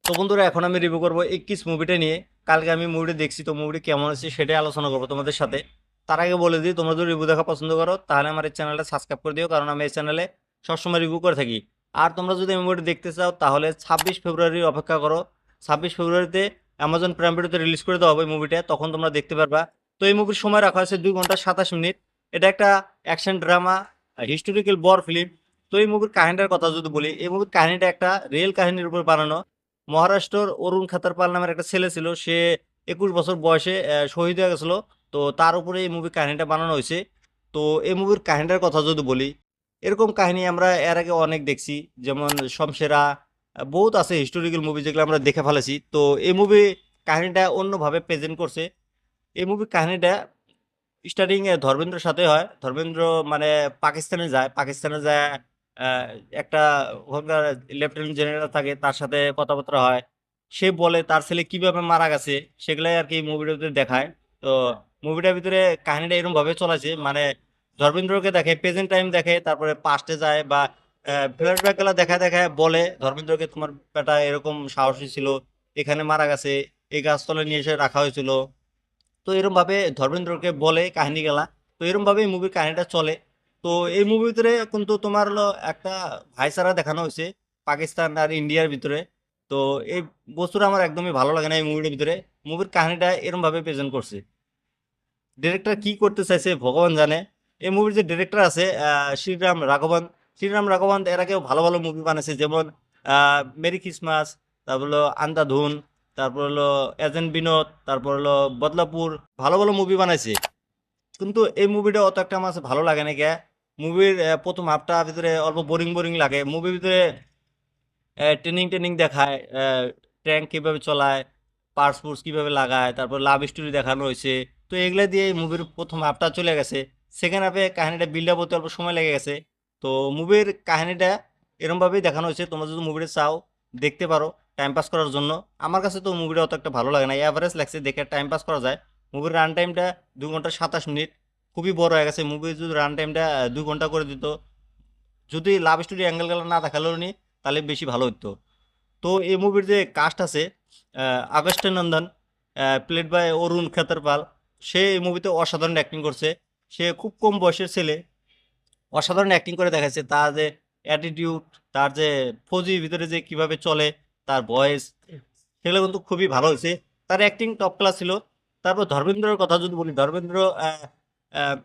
তো বন্ধুরা এখন আমি রিভিউ করবো 21 মুভিটা নিয়ে। কালকে আমি মুভিটা দেখছি, তো মুভিটা কেমন আছে সেটাই আলোচনা করবো তোমাদের সাথে। তার আগে বলে দিই, তোমরা যদি রিভিউ দেখা পছন্দ করো তাহলে আমার এই চ্যানেলটা সাবস্ক্রাইব করে দিও, কারণ আমি এই চ্যানেলে সবসময় রিভিউ করে থাকি। আর তোমরা যদি এই মুভিটা দেখতে চাও তাহলে 26 ফেব্রুয়ারি অপেক্ষা করো। 26 ফেব্রুয়ারিতে অ্যামাজন প্রাইম ভিডিওতে রিলিজ করে দেওয়া হবে মুভিটা, তখন তোমরা দেখতে পারবা। তো এই মুভির সময় রাখা হয়েছে 2 ঘন্টা 27 মিনিট। এটা একটা অ্যাকশন ড্রামা হিস্টোরিক্যাল বর ফিল্ম। তো এই মুভির কাহিনীটার কথা যদি বলি, এই মুভির কাহিনীটা একটা রিয়েল কাহিনীর উপর বানানো। মহারাষ্ট্রর অরুণ খাতারপাল নামের একটা ছেলে ছিল, সে 21 বছর বয়সে শহীদ হয়ে গেছিল। তো তার উপরে এই মুভির কাহিনীটা বানানো হয়েছে। তো এই মুভির কাহিনীটার কথা যদি বলি, এরকম কাহিনী আমরা এর আগে অনেক দেখছি, যেমন শমশেরা, বহুত আছে হিস্টোরিক্যাল মুভি যেগুলো আমরা দেখে ফেলেছি। তো এই মুভি কাহিনীটা অন্যভাবে প্রেজেন্ট করছে। এই মুভির কাহিনীটা স্টার্টিং এ ধর্মেন্দ্রের সাথে হয়। ধর্মেন্দ্র মানে পাকিস্তানে যায় আহ, একটা ওখানকার লেফটেন্যান্ট জেনারেল থাকে, তার সাথে কথাবার্তা হয়। সে বলে তার ছেলে কিভাবে মারা গেছে, সেগুলাই আর কি মুভিটার ভিতরে দেখায়। তো মুভিটার ভিতরে কাহিনীটা এরকম ভাবে চলেছে, মানে ধর্মেন্দ্রকে দেখে, প্রেজেন্ট টাইম দেখে, তারপরে পাস্টে যায় বা ফ্ল্যাশব্যাক গুলা দেখায় দেখায় বলে ধর্মেন্দ্রকে, তোমার বেটা এরকম সাহসী ছিল, এখানে মারা গেছে, এই গাছতলে নিয়ে এসে রাখা হয়েছিল। তো এরকম ভাবে ধর্মেন্দ্রকে বলে কাহিনী গেলা। তো এরকম ভাবে মুভির কাহিনীটা চলে। তো এই মুভির ভিতরে কিন্তু তোমার হলো একটা ভাইচারা দেখানো হয়েছে পাকিস্তান আর ইন্ডিয়ার ভিতরে। তো এই বস্তুটা আমার একদমই ভালো লাগে না এই মুভির ভিতরে। মুভির কাহিনীটা এরকম ভাবে প্রেজেন্ট করছে। ডিরেক্টর কি করতে চাইছে ভগবান জানে। এই মুভির যে ডিরেক্টর আছে শ্রীরাম রাঘবন এর আগেও ভালো ভালো মুভি বানাইছে, যেমন মেরি ক্রিসমাস, তারপর হলো আন্ধাধুন, তারপর হলো এজেন্ট বিনোদ, তারপর হলো বদলাপুর, ভালো ভালো মুভি বানাইছে। কিন্তু এই মুভিটা অত একটা আমার কাছে ভালো লাগে না কে। মুভির প্রথম হাফটা ভিতরে অল্প বোরিং বোরিং লাগে। মুভির ভিতরে ট্রেনিং ট্রেনিং দেখায়, ট্যাঙ্ক কিভাবে চলায়, পার্টস ফুর্স কিভাবে লাগায়, তারপর লাভ স্টোরি দেখানো হয়েছে। তো এগুলা দিয়ে মুভির প্রথম হাফটা চলে গেছে। সেকেন্ড হাফে কাহিনীটা বিল্ড আপ হতে অল্প সময় লেগে গেছে। তো মুভির কাহিনীটা এরমভাবেই দেখানো হয়েছে, তোমরা যদি মুভিটা চাও দেখতে পারো টাইম পাস করার জন্য। আমার কাছে তো মুভিটা অত একটা ভালো লাগে না, অ্যাভারেজ লাগছে, দেখে টাইম পাস করা যায়। মুভির রান টাইমটা 2 ঘন্টা 27 মিনিট, খুবই বড় হয়ে গেছে। মুভি যদি রান টাইমটা 2 ঘন্টা করে দিত, যদি লাভ স্টোরি অ্যাঙ্গেল না দেখালো নি, তাহলে বেশি ভালো হতো। তো এই মুভির যে কাস্ট আছে, আগস্টে নন্দন, প্লেড বাই অরুণ খেতারপাল, সে এই মুভিতে অসাধারণ অ্যাক্টিং করছে। সে খুব কম বয়সের ছেলে, অসাধারণ অ্যাক্টিং করে দেখাচ্ছে। তার যে অ্যাটিটিউড, তার যে ফৌজির ভিতরে যে কিভাবে চলে, তার ভয়েস, সেগুলো কিন্তু খুবই ভালো হয়েছে। তার অ্যাক্টিং টপ ক্লাস ছিল। তারপর ধর্মেন্দ্রের কথা যদি বলি, ধর্মেন্দ্র আহ,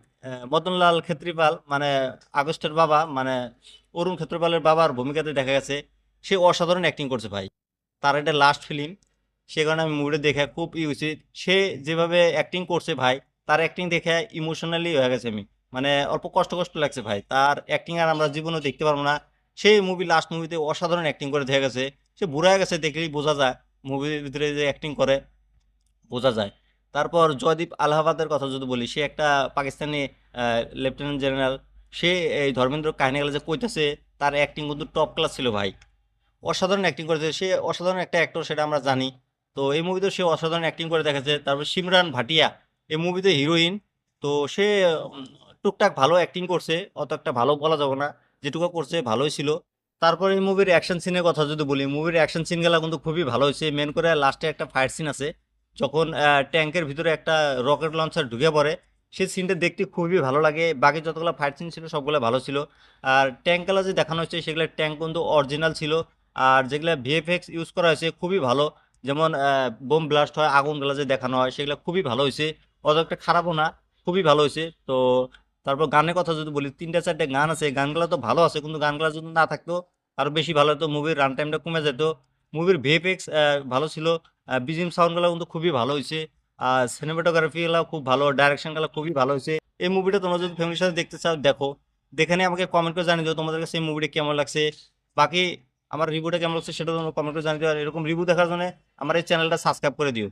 মদনলাল খেত্রীপাল মানে আগস্টের বাবা, মানে অরুণ ক্ষেত্রপালের বাবার ভূমিকাতে দেখা গেছে সে অসাধারণ অ্যাক্টিং করছে ভাই। তার এটা লাস্ট ফিল্ম, সে কারণে আমি মুভিটা দেখে খুব হয়েছে। সে যেভাবে অ্যাক্টিং করছে ভাই, তার অ্যাক্টিং দেখে ইমোশনালি হয়ে গেছে আমি, মানে অল্প কষ্ট কষ্ট লাগছে ভাই। তার অ্যাক্টিং আর আমরা জীবনে দেখতে পারবো না। সেই মুভি লাস্ট মুভিতে অসাধারণ অ্যাক্টিং করে দেখা গেছে। সে বুড়া হয়ে গেছে দেখলেই বোঝা যায়, মুভির ভিতরে যে অ্যাক্টিং করে বোঝা যায়। তারপর জয়দীপ আলাহাবাদের কথা যদি বলি, সে একটা পাকিস্তানি লেফটেন্যান্ট জেনারেল। সে এই ধর্মেন্দ্র কাহিনীগুলো যে কইতাছে, তার অ্যাক্টিং কিন্তু টপ ক্লাস ছিল ভাই। অসাধারণ অ্যাক্টিং করেছে, সে অসাধারণ একটা অ্যাক্টর, সেটা আমরা জানি। তো এই মুভিতে সে অসাধারণ অ্যাক্টিং করে দেখাচ্ছে। তারপর সিমরান ভাটিয়া এই মুভিতে হিরোইন। তো সে টুকটাক ভালো অ্যাক্টিং করছে, অত একটা ভালো বলা যাবে না, যেটুকু করছে ভালোই ছিল। তারপর এই মুভির অ্যাকশন সিনের কথা যদি বলি, মুভির অ্যাকশন সিনগুলো কিন্তু খুবই ভালো হয়েছে। মেন করে লাস্টে একটা ফায়ার সিন আছে, যখন ট্যাঙ্কের ভিতরে একটা রকেট লঞ্চার ঢুকে পড়ে, সেই সিনটা দেখতে খুবই ভালো লাগে। বাকি যতগুলো ফাইট সিন ছিল সবগুলো ভালো ছিল। আর ট্যাঙ্কগুলো যে দেখানো হচ্ছে সেগুলো ট্যাঙ্ক কিন্তু অরিজিনাল ছিল। আর যেগুলো ভিএফএক্স ইউজ করা হয়েছে খুবই ভালো, যেমন বোম ব্লাস্ট হয়, আগুনগুলো যে দেখানো হয় সেগুলো খুবই ভালো হয়েছে। অত একটা খারাপও না, খুবই ভালো হয়েছে। তো তারপর গানের কথা যদি বলি, 3টা 4টা গান আছে, গানগুলো তো ভালো আছে, কিন্তু গানগুলো যদি না থাকতো আরো বেশি ভালো হতো, মুভির রান টাইমটা কমে যেত। মুভির ভিএফএক্স ভালো ছিল, বিজিএম সাউন্ডগুলো কিন্তু খুবই ভালো হয়েছে। আর সিনেমাটোগ্রাফিগুলো খুব ভালো, ডাইরেকশনগুলো খুবই ভালো হয়েছে। এই মুভিটা তোমরা যদি ফ্যামিলির সাথে দেখতে চাও দেখো, দেখে নিয়ে আমাকে কমেন্ট করে জানিয়ে দিও তোমাদের কাছে এই মুভিটা কেমন লাগছে। বাকি আমার রিভিউটা কেমন লাগছে সেটা তোমরা কমেন্ট করে জানিয়ে দিও। আর এরকম রিভিউ দেখার জন্য আমার এই চ্যানেলটা সাবস্ক্রাইব করে দিও।